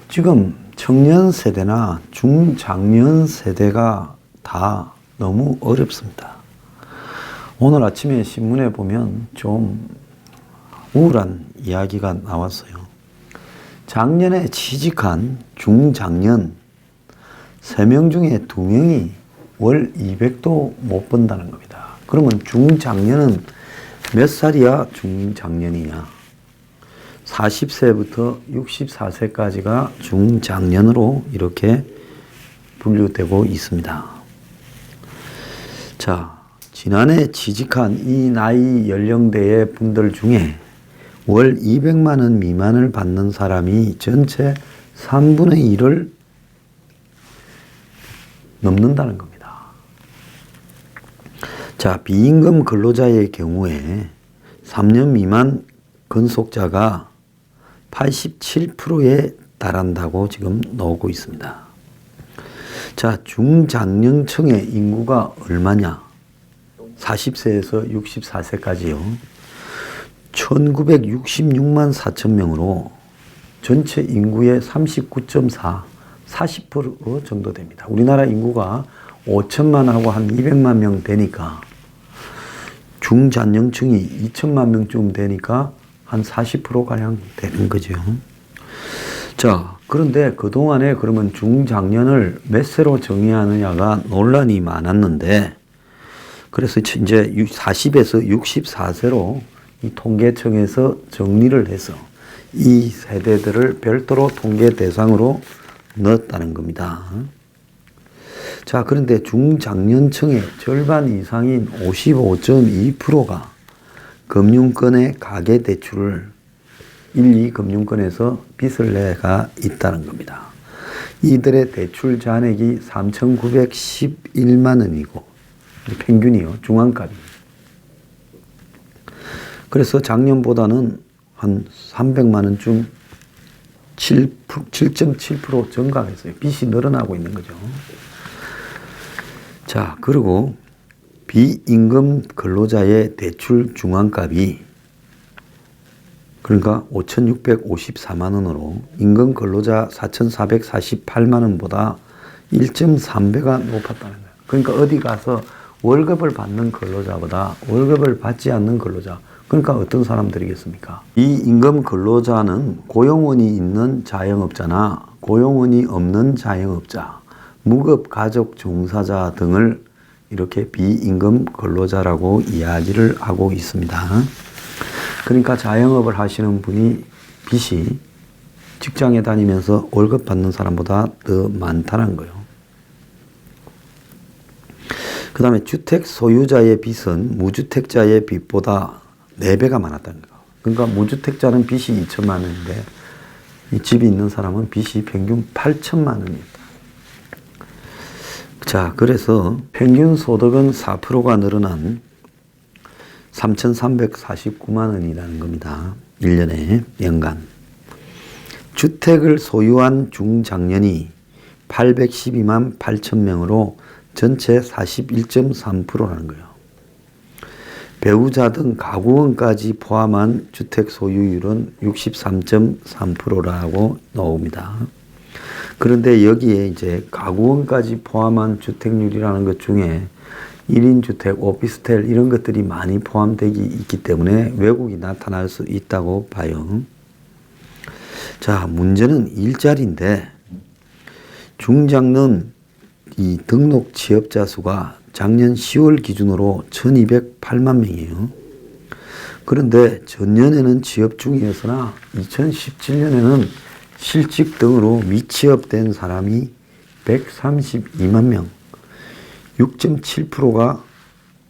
지금 청년 세대나 중장년 세대가 다 너무 어렵습니다. 오늘 아침에 신문에 보면 좀 우울한 이야기가 나왔어요. 작년에 취직한 중장년 3명 중에 2명이 월 200도 못 번다는 겁니다. 그러면 중장년은 몇 살이야 중장년이냐? 40세부터 64세까지가 중장년으로 이렇게 분류되고 있습니다. 자, 지난해 취직한 이 나이 연령대의 분들 중에 월 200만 원 미만을 받는 사람이 전체 3분의 1을 넘는다는 겁니다. 자, 비임금 근로자의 경우에 3년 미만 근속자가 87%에 달한다고 지금 나오고 있습니다. 자, 중장년층의 인구가 얼마냐? 40세에서 64세까지요. 1966만 4천 명으로 전체 인구의 39.4, 40% 정도 됩니다. 우리나라 인구가 5천만하고 한 200만 명 되니까 중장년층이 2천만 명쯤 되니까 한 40%가량 되는 거죠. 자, 그런데 그동안에 그러면 중장년을 몇 세로 정의하느냐가 논란이 많았는데, 그래서 이제 40에서 64세로 이 통계청에서 정리를 해서 이 세대들을 별도로 통계 대상으로 넣었다는 겁니다. 자, 그런데 중장년층의 절반 이상인 55.2%가 금융권의 가계대출을 1, 2금융권에서 빚을 내가 있다는 겁니다. 이들의 대출 잔액이 3,911만 원이고 평균이요, 중앙값이. 그래서 작년보다는 한 300만 원쯤 7.7% 증가했어요. 빚이 늘어나고 있는 거죠. 자, 그리고 비임금 근로자의 대출 중앙값이 그러니까 5,654만 원으로 임금 근로자 4,448만 원보다 1.3배가 높았다는 거예요. 그러니까 어디 가서 월급을 받는 근로자보다 월급을 받지 않는 근로자, 그러니까 어떤 사람들이겠습니까? 이 임금 근로자는 고용원이 있는 자영업자나 고용원이 없는 자영업자, 무급 가족 종사자 등을 이렇게 비임금 근로자라고 이야기를 하고 있습니다. 그러니까 자영업을 하시는 분이 빚이 직장에 다니면서 월급 받는 사람보다 더 많다는 거예요. 그 다음에 주택 소유자의 빚은 무주택자의 빚보다 4배가 많았다는 거예요. 그러니까 무주택자는 빚이 2천만 원인데 이 집이 있는 사람은 빚이 평균 8천만 원이었다. 자, 그래서 평균 소득은 4%가 늘어난 3,349만 원이라는 겁니다. 1년에 연간. 주택을 소유한 중장년이 812만 8천 명으로 전체 41.3%라는 거예요. 배우자 등 가구원까지 포함한 주택 소유율은 63.3%라고 나옵니다. 그런데 여기에 이제 가구원까지 포함한 주택률이라는 것 중에 1인 주택, 오피스텔 이런 것들이 많이 포함되기 있기 때문에 왜곡이 나타날 수 있다고 봐요. 자, 문제는 일자리인데 중장년 이 등록 취업자 수가 작년 10월 기준으로 1,208만 명이에요. 그런데 전년에는 취업 중이었으나 2017년에는 실직 등으로 미취업된 사람이 132만 명, 6.7%가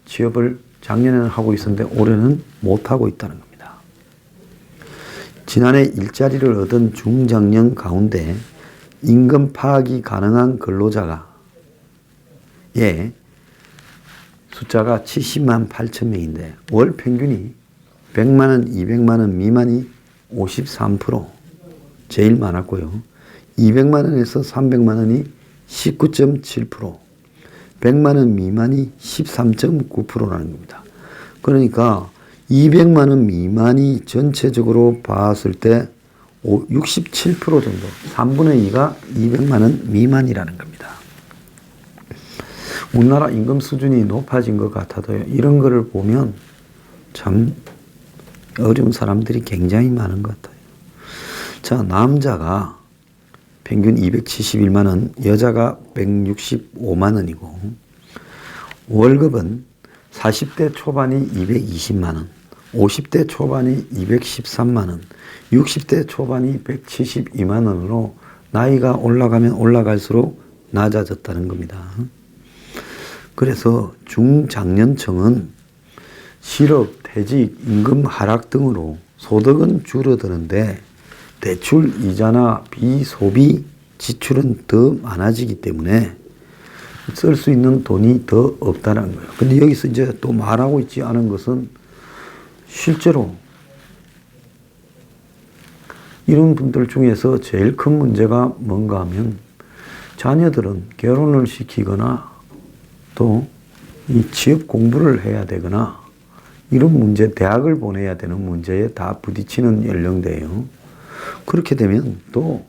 취업을 작년에는 하고 있었는데 올해는 못하고 있다는 겁니다. 지난해 일자리를 얻은 중장년 가운데 임금 파악이 가능한 근로자가 숫자가 70만 8천 명인데 월 평균이 100만 원, 200만 원 미만이 53%, 제일 많았고요. 200만 원에서 300만 원이 19.7%, 100만 원 미만이 13.9%라는 겁니다. 그러니까 200만 원 미만이 전체적으로 봤을 때 67% 정도, 3분의 2가 200만 원 미만이라는 겁니다. 우리나라 임금 수준이 높아진 것 같아도요, 이런 거를 보면 참 어려운 사람들이 굉장히 많은 것 같아요. 자, 남자가 평균 271만 원, 여자가 165만 원이고, 월급은 40대 초반이 220만 원, 50대 초반이 213만 원, 60대 초반이 172만 원으로 나이가 올라가면 올라갈수록 낮아졌다는 겁니다. 그래서 중장년층은 실업, 퇴직, 임금 하락 등으로 소득은 줄어드는데 대출, 이자나 비소비 지출은 더 많아지기 때문에 쓸 수 있는 돈이 더 없다는 거예요. 근데 여기서 이제 또 말하고 있지 않은 것은 실제로 이런 분들 중에서 제일 큰 문제가 뭔가 하면 자녀들은 결혼을 시키거나 또 이 취업 공부를 해야 되거나 이런 문제, 대학을 보내야 되는 문제에 다 부딪히는 연령대예요. 그렇게 되면 또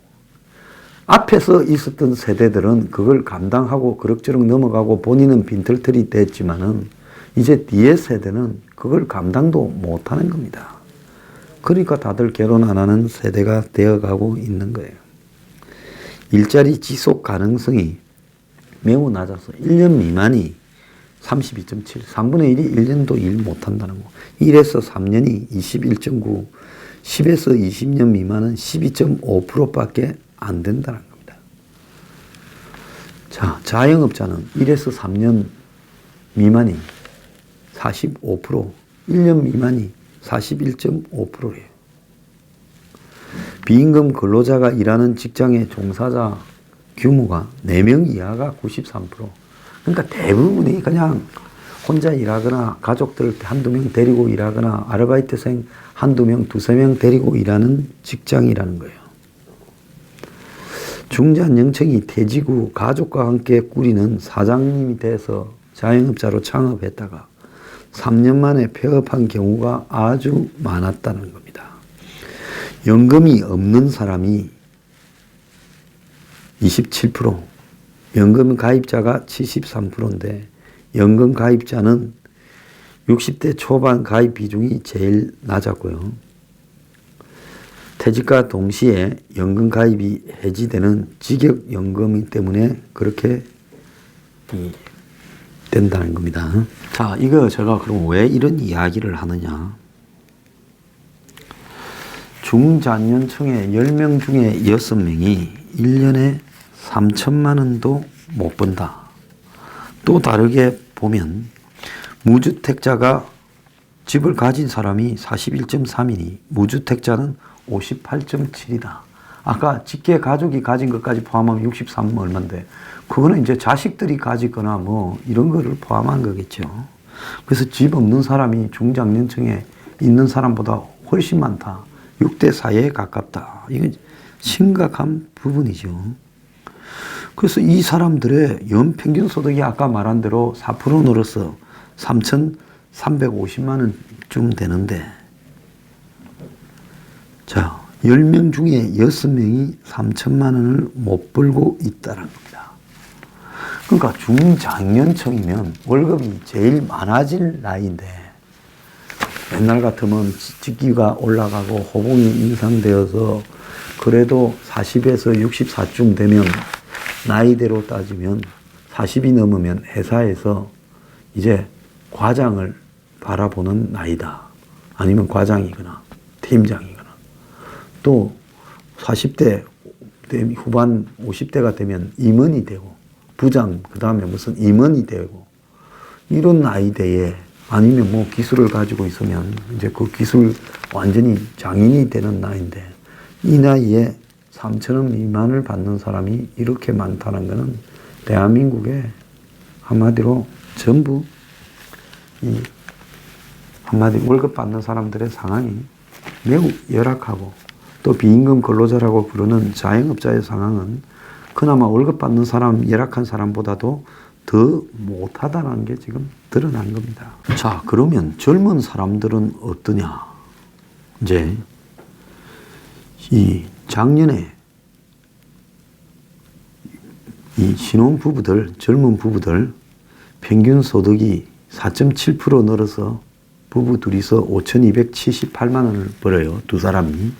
앞에서 있었던 세대들은 그걸 감당하고 그럭저럭 넘어가고 본인은 빈털털이 됐지만은 이제 뒤에 세대는 그걸 감당도 못하는 겁니다. 그러니까 다들 결혼 안 하는 세대가 되어가고 있는 거예요. 일자리 지속 가능성이 매우 낮아서 1년 미만이 32.7, 3분의 1이 1년도 일 못한다는 거. 1에서 3년이 21.9, 10에서 20년 미만은 12.5%밖에 안 된다는 겁니다. 자, 자영업자는 1에서 3년 미만이 45%, 1년 미만이 41.5%예요. 비임금 근로자가 일하는 직장의 종사자 규모가 4명 이하가 93%. 그러니까 대부분이 그냥 혼자 일하거나 가족들 한두 명 데리고 일하거나 아르바이트생 한두 명, 두세 명 데리고 일하는 직장이라는 거예요. 중장년층이 퇴직 후 가족과 함께 꾸리는 사장님이 돼서 자영업자로 창업했다가 3년 만에 폐업한 경우가 아주 많았다는 겁니다. 연금이 없는 사람이 27%, 연금 가입자가 73%인데 연금 가입자는 60대 초반 가입 비중이 제일 낮았고요. 퇴직과 동시에 연금 가입이 해지되는 직역연금이기 때문에 그렇게 된다는 겁니다. 자, 이거 제가 그럼 왜 이런 이야기를 하느냐. 중장년층의 10명 중에 6명이 1년에 3천만 원도 못 번다. 또 다르게 보면 무주택자가 집을 가진 사람이 41.3이니 무주택자는 58.7이다. 아까 직계 가족이 가진 것까지 포함하면 63은 얼마인데 그거는 이제 자식들이 가지거나 뭐 이런 거를 포함한 거겠죠. 그래서 집 없는 사람이 중장년층에 있는 사람보다 훨씬 많다. 6대 4에 가깝다. 이건 심각한 부분이죠. 그래서 이 사람들의 연평균 소득이 아까 말한 대로 4% 늘어서 3,350만 원쯤 되는데, 자, 10명 중에 6명이 3천만 원을 못 벌고 있다는 겁니다. 그러니까 중장년층이면 월급이 제일 많아질 나이인데, 옛날 같으면 직기가 올라가고 호봉이 인상되어서 그래도 40에서 64쯤 되면 나이대로 따지면 40이 넘으면 회사에서 이제 과장을 바라보는 나이다. 아니면 과장이거나 팀장이거나 또 40대 후반 50대가 되면 임원이 되고 부장 그 다음에 무슨 임원이 되고 이런 나이대에 아니면 뭐 기술을 가지고 있으면 이제 그 기술 완전히 장인이 되는 나이인데 이 나이에 3천원 미만을 받는 사람이 이렇게 많다는 것은 대한민국에 한마디로 전부 이 한마디 월급 받는 사람들의 상황이 매우 열악하고 또 비임금 근로자라고 부르는 자영업자의 상황은 그나마 월급 받는 사람, 열악한 사람보다도 더 못하다는 게 지금 드러난 겁니다. 자, 그러면 젊은 사람들은 어떠냐? 이제 이 작년에 이 신혼부부들, 젊은 부부들 평균 소득이 4.7% 늘어서 부부 둘이서 5,278만 원을 벌어요. 두 사람이.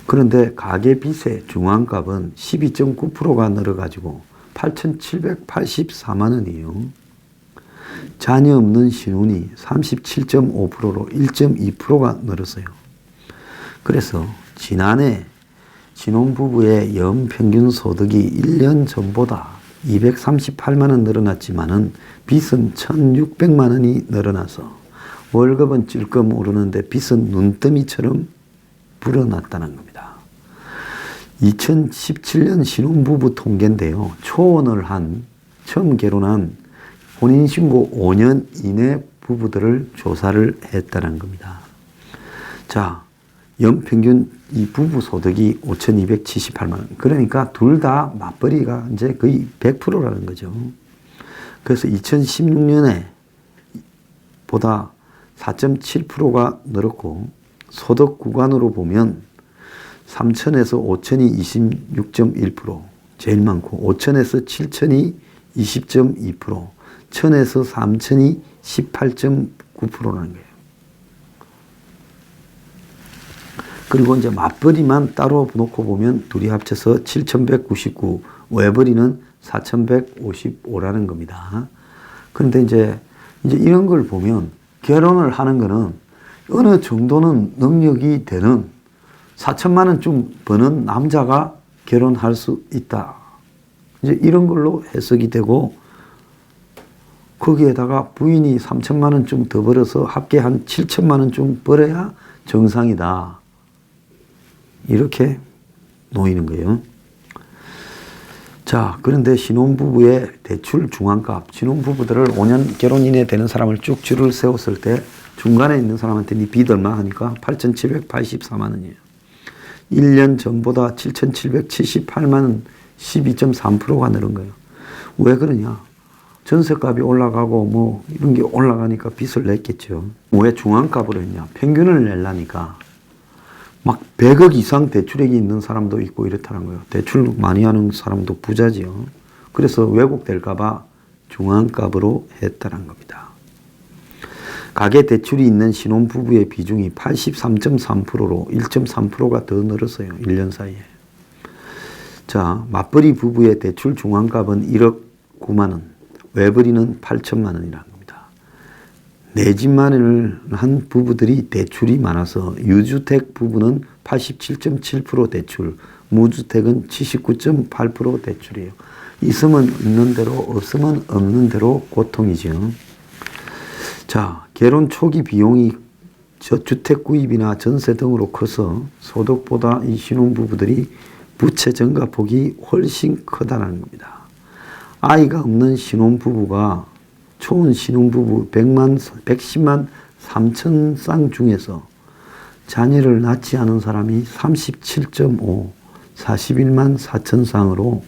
그런데 가계비세 중앙값은 12.9%가 늘어가지고 8,784만 원이에요. 자녀 없는 신혼이 37.5%로 1.2%가 늘었어요. 그래서 지난해 신혼부부의 연평균 소득이 1년 전보다 238만 원 늘어났지만은 빚은 1,600만 원이 늘어나서 월급은 찔끔 오르는데 빚은 눈더미처럼 불어났다는 겁니다. 2017년 신혼부부 통계인데요. 초혼을 한, 처음 결혼한 혼인신고 5년 이내 부부들을 조사를 했다는 겁니다. 자, 연평균 이 부부 소득이 5,278만 원. 그러니까 둘 다 맞벌이가 이제 거의 100%라는 거죠. 그래서 2016년에 보다 4.7%가 늘었고 소득 구간으로 보면 3천에서 5천이 26.1%, 제일 많고 5천에서 7천이 20.2%, 1천에서 3천이 18.9%라는 거예요. 그리고 이제 맞벌이만 따로 놓고 보면 둘이 합쳐서 7,199, 외벌이는 4,155라는 겁니다. 그런데 이제 이런 걸 보면 결혼을 하는 거는 어느 정도는 능력이 되는 4천만 원쯤 버는 남자가 결혼할 수 있다. 이제 이런 걸로 해석이 되고 거기에다가 부인이 3천만 원쯤 더 벌어서 합계 한 7천만 원쯤 벌어야 정상이다. 이렇게 놓이는 거예요. 자, 그런데 신혼부부의 대출 중앙값, 신혼부부들을 5년 결혼 이내 되는 사람을 쭉 줄을 세웠을 때 중간에 있는 사람한테 니 빚 얼마 하니까 8,784만 원이에요. 1년 전보다 7,778만 원, 12.3%가 늘은 거예요. 왜 그러냐? 전세값이 올라가고 뭐 이런 게 올라가니까 빚을 냈겠죠. 왜 중앙값으로 했냐? 평균을 내려니까 막 100억 이상 대출액이 있는 사람도 있고 이렇다는 거예요. 대출 많이 하는 사람도 부자지요. 그래서 왜곡될까봐 중앙값으로 했다는 겁니다. 가계 대출이 있는 신혼부부의 비중이 83.3%로 1.3%가 더 늘었어요. 1년 사이에. 자, 맞벌이 부부의 대출 중앙값은 1억 9만 원, 외벌이는 8천만 원이라는 겁니다. 내 집 마련을 한 부부들이 대출이 많아서 유주택 부부는 87.7% 대출, 무주택은 79.8% 대출이에요. 있으면 있는 대로 없으면 없는 대로 고통이죠. 자, 결혼 초기 비용이 저주택 구입이나 전세 등으로 커서 소득보다 이 신혼부부들이 부채 증가폭이 훨씬 크다는 겁니다. 아이가 없는 신혼부부가 초혼 신혼부부 110만 3천 쌍 중에서 자녀를 낳지 않은 사람이 37.5, 41만 4천 쌍으로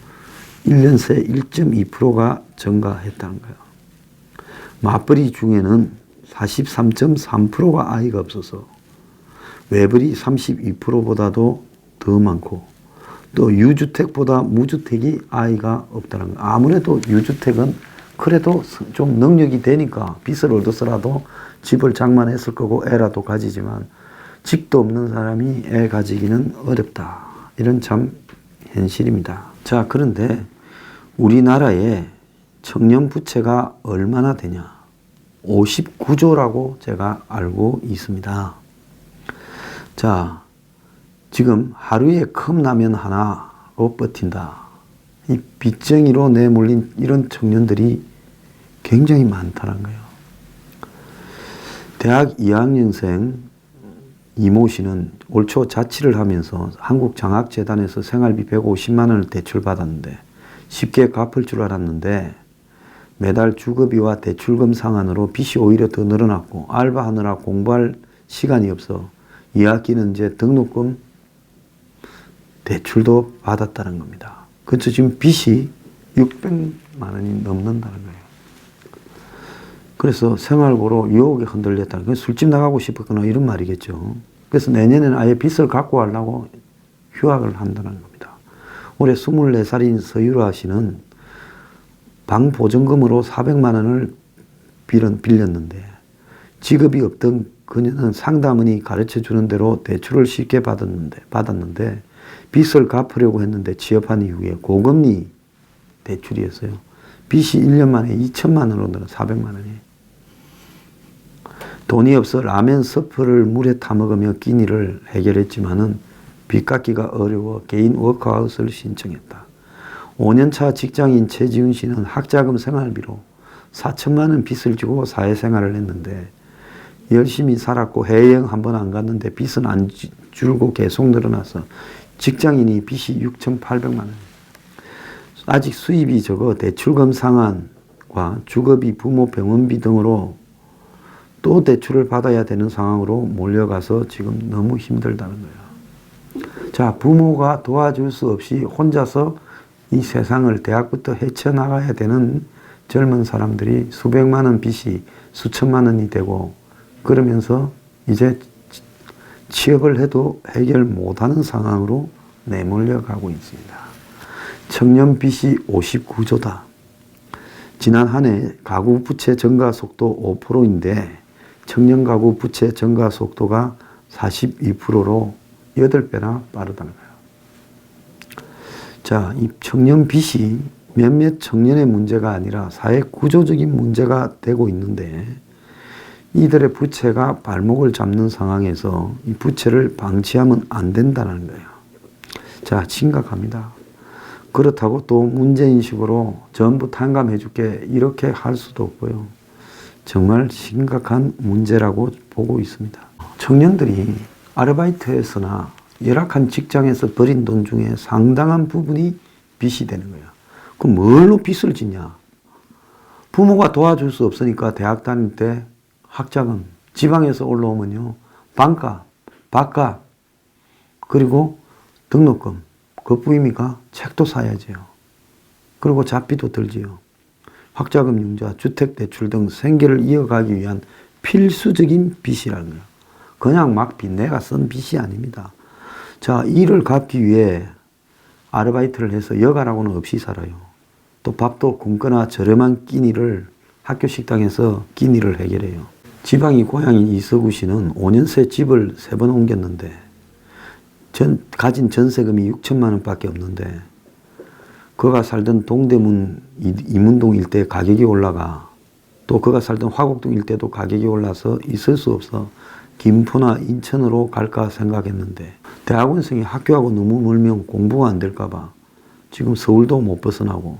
1년 새 1.2%가 증가했다는 거예요. 맞벌이 중에는 43.3%가 아이가 없어서 외벌이 32%보다도 더 많고 또 유주택보다 무주택이 아이가 없다는 거예요. 아무래도 유주택은 그래도 좀 능력이 되니까 빚을 얻어서라도 집을 장만했을 거고 애라도 가지지만 집도 없는 사람이 애 가지기는 어렵다. 이런 참 현실입니다. 자, 그런데 우리나라에 청년 부채가 얼마나 되냐? 59조라고 제가 알고 있습니다. 자, 지금 하루에 컵라면 하나로 버틴다. 이 빚쟁이로 내몰린 이런 청년들이 굉장히 많다는 거예요. 대학 2학년생 이모 씨는 올 초 자취를 하면서 한국장학재단에서 생활비 150만 원을 대출받았는데 쉽게 갚을 줄 알았는데 매달 주거비와 대출금 상환으로 빚이 오히려 더 늘어났고 알바하느라 공부할 시간이 없어 2학기는 이제 등록금 대출도 받았다는 겁니다. 그래서 지금 빚이 600만 원이 넘는다는 거예요. 그래서 생활고로 유혹에 흔들렸다는 거예요. 술집 나가고 싶었거나 이런 말이겠죠. 그래서 내년에는 아예 빚을 갖고 하려고 휴학을 한다는 겁니다. 올해 24살인 서유라 씨는 방 보증금으로 400만 원을 빌렸는데 직업이 없던 그녀는 상담원이 가르쳐주는 대로 대출을 쉽게 받았는데 빚을 갚으려고 했는데 취업한 이후에 고금리 대출이었어요. 빚이 1년 만에 2천만 원으로 늘어 400만 원이. 돈이 없어 라면 스프를 물에 타먹으며 끼니를 해결했지만은 빚 갚기가 어려워 개인 워크아웃을 신청했다. 5년차 직장인 최지훈 씨는 학자금 생활비로 4천만 원 빚을 지고 사회생활을 했는데 열심히 살았고 해외여행 한 번 안 갔는데 빚은 안 줄고 계속 늘어나서 직장인이 빚이 6,800만 원. 아직 수입이 적어 대출금 상환과 주거비, 부모 병원비 등으로 또 대출을 받아야 되는 상황으로 몰려가서 지금 너무 힘들다는 거예요. 자, 부모가 도와줄 수 없이 혼자서 이 세상을 대학부터 헤쳐나가야 되는 젊은 사람들이 수백만 원 빚이 수천만 원이 되고 그러면서 이제 취업을 해도 해결 못하는 상황으로 내몰려 가고 있습니다. 청년 빚이 59조다. 지난 한 해 가구 부채 증가 속도 5%인데 청년 가구 부채 증가 속도가 42%로 8배나 빠르다는 거예요. 자, 이 청년 빚이 몇몇 청년의 문제가 아니라 사회 구조적인 문제가 되고 있는데 이들의 부채가 발목을 잡는 상황에서 이 부채를 방치하면 안 된다는 거예요. 자, 심각합니다. 그렇다고 또 문제인식으로 전부 탕감해 줄게 이렇게 할 수도 없고요. 정말 심각한 문제라고 보고 있습니다. 청년들이 아르바이트에서나 열악한 직장에서 벌인 돈 중에 상당한 부분이 빚이 되는 거예요. 그럼 뭘로 빚을 짓냐? 부모가 도와줄 수 없으니까 대학 다닐 때 학자금, 지방에서 올라오면요, 반값, 밥값, 그리고 등록금, 그뿐입니까? 책도 사야지요. 그리고 잡비도 들지요. 학자금, 융자, 주택대출 등 생계를 이어가기 위한 필수적인 빚이라는 거예요. 그냥 막 내가 쓴 빚이 아닙니다. 자, 이를 갚기 위해 아르바이트를 해서 여가라고는 없이 살아요. 또 밥도 굶거나 저렴한 끼니를 학교 식당에서 끼니를 해결해요. 지방이 고향인 이서구 씨는 5년 새 집을 3번 옮겼는데 가진 전세금이 6천만 원밖에 없는데 그가 살던 동대문 이문동 일대 가격이 올라가 또 그가 살던 화곡동 일대도 가격이 올라서 있을 수 없어 김포나 인천으로 갈까 생각했는데 대학원생이 학교하고 너무 멀면 공부가 안 될까 봐 지금 서울도 못 벗어나고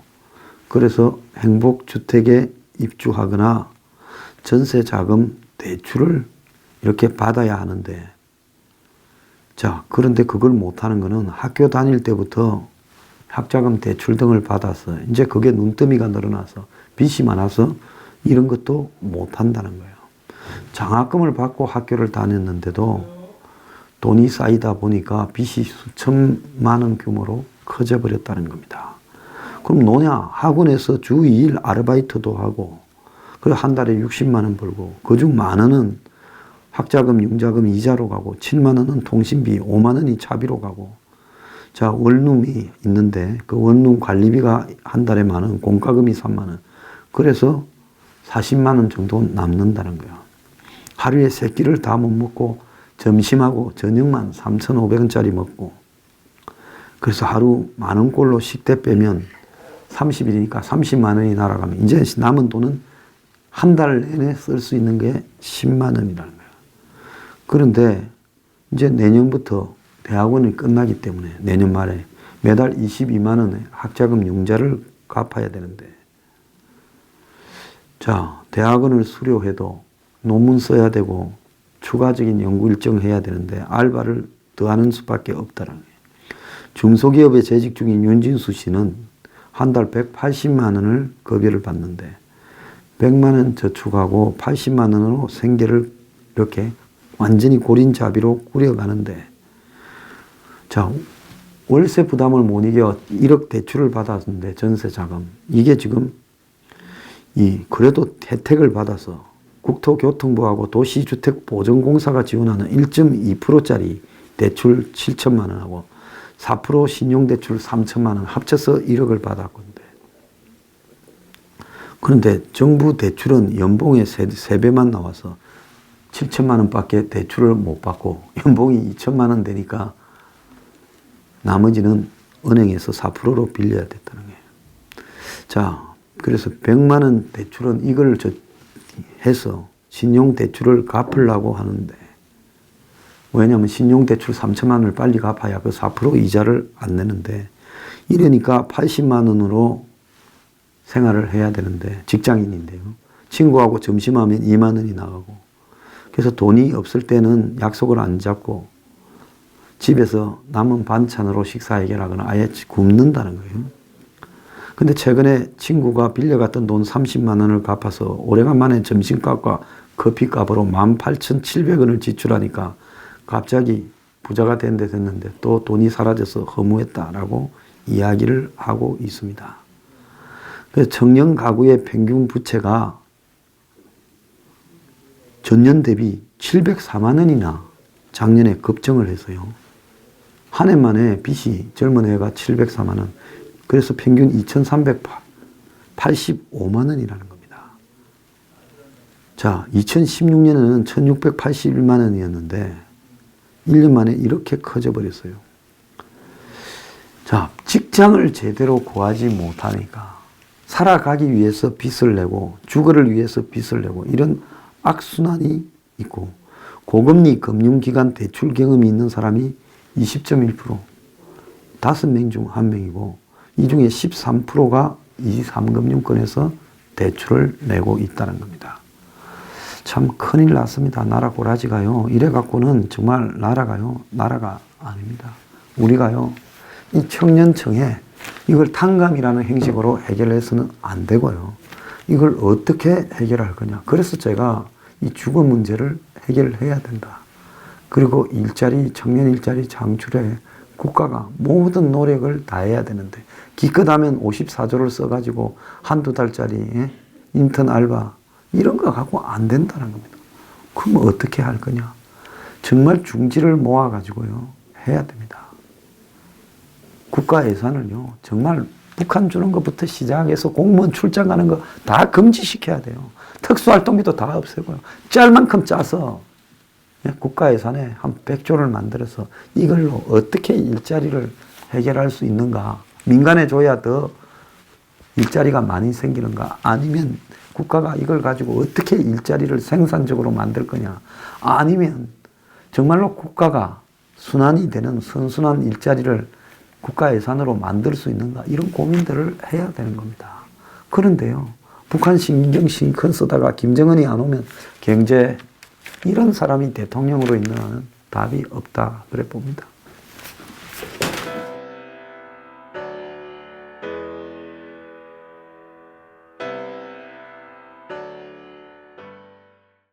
그래서 행복주택에 입주하거나 전세 자금 대출을 이렇게 받아야 하는데 자, 그런데 그걸 못하는 거는 학교 다닐 때부터 학자금 대출 등을 받아서 이제 그게 눈더미가 늘어나서 빚이 많아서 이런 것도 못한다는 거예요. 장학금을 받고 학교를 다녔는데도 돈이 쌓이다 보니까 빚이 수천만 원 규모로 커져 버렸다는 겁니다. 그럼 뭐냐? 학원에서 주 2일 아르바이트도 하고 그리고 한 달에 60만 원 벌고 그중 만 원은 학자금, 융자금 이자로 가고 7만 원은 통신비, 5만 원이 차비로 가고 자, 원룸이 있는데 그 원룸 관리비가 한 달에 만 원, 공과금이 3만 원. 그래서 40만 원 정도 남는다는 거예요. 하루에 3끼를 다 못 먹고 점심하고 저녁만 3,500원짜리 먹고 그래서 하루 만 원꼴로 식대 빼면 30일이니까 30만 원이 날아가면 이제 남은 돈은 한 달 내내 쓸 수 있는 게 10만 원이라는 거예요. 그런데 이제 내년부터 대학원이 끝나기 때문에 내년 말에 매달 22만 원의 학자금 융자를 갚아야 되는데 자, 대학원을 수료해도 논문 써야 되고 추가적인 연구 일정 해야 되는데 알바를 더 하는 수밖에 없다는 거예요. 중소기업에 재직 중인 윤진수 씨는 한 달 180만 원을 급여를 받는데 100만 원 저축하고 80만 원으로 생계를 이렇게 완전히 고린자비로 꾸려가는데 자, 월세 부담을 못 이겨 1억 대출을 받았는데 전세 자금 이게 지금 그래도 혜택을 받아서 국토교통부하고 도시주택보전공사가 지원하는 1.2%짜리 대출 7천만 원하고 4% 신용대출 3천만 원 합쳐서 1억을 받았건데. 그런데 정부 대출은 연봉의 3배만 나와서 7천만 원밖에 대출을 못 받고 연봉이 2천만 원 되니까 나머지는 은행에서 4%로 빌려야 됐다는 거예요. 자, 그래서 100만 원 대출은 이걸 해서 신용대출을 갚으려고 하는데, 왜냐하면 신용대출 3천만 원을 빨리 갚아야 그 4% 이자를 안 내는데, 이러니까 80만 원으로 생활을 해야 되는데, 직장인인데요. 친구하고 점심하면 2만 원이 나가고, 그래서 돈이 없을 때는 약속을 안 잡고 집에서 남은 반찬으로 식사 해결하거나 아예 굶는다는 거예요. 근데 최근에 친구가 빌려갔던 돈 30만 원을 갚아서 오래간만에 점심값과 커피값으로 18,700원을 지출하니까 갑자기 부자가 된 데 됐는데 또 돈이 사라져서 허무했다라고 이야기를 하고 있습니다. 그래서 청년 가구의 평균 부채가 전년 대비 704만 원이나 작년에 급증을 해서요. 한 해 만에 빚이 젊은 애가 704만 원. 그래서 평균 2,385만 원이라는 겁니다. 자, 2016년에는 1,681만 원이었는데 1년 만에 이렇게 커져버렸어요. 자, 직장을 제대로 구하지 못하니까 살아가기 위해서 빚을 내고 주거를 위해서 빚을 내고 이런 악순환이 있고, 고금리 금융기관 대출 경험이 있는 사람이 20.1%, 5명 중 1명이고 이 중에 13%가 23금융권에서 대출을 내고 있다는 겁니다. 참 큰일 났습니다. 나라 꼬라지가요. 이래갖고는 정말 나라가 아닙니다. 우리가요, 이 청년층에 이걸 탕감이라는 형식으로 해결해서는 안 되고요. 이걸 어떻게 해결할 거냐. 그래서 제가 이 주거 문제를 해결해야 된다. 그리고 청년 일자리 창출에 국가가 모든 노력을 다해야 되는데, 기껏하면 54조를 써가지고 한두 달짜리 인턴 알바 이런 거 갖고 안 된다는 겁니다. 그럼 어떻게 할 거냐. 정말 중지를 모아가지고요 해야 됩니다. 국가 예산을요 정말 북한 주는 것부터 시작해서 공무원 출장 가는 거 다 금지시켜야 돼요. 특수활동비도 다 없애고요. 짤 만큼 짜서 국가 예산에 한 100조를 만들어서 이걸로 어떻게 일자리를 해결할 수 있는가. 민간에 줘야 더 일자리가 많이 생기는가. 아니면 국가가 이걸 가지고 어떻게 일자리를 생산적으로 만들 거냐. 아니면 정말로 국가가 순환이 되는 선순환 일자리를 국가 예산으로 만들 수 있는가. 이런 고민들을 해야 되는 겁니다. 그런데요, 북한 신경 실컷 쓰다가 김정은이 안 오면 경제, 이런 사람이 대통령으로 있는 한은 답이 없다 그래 봅니다.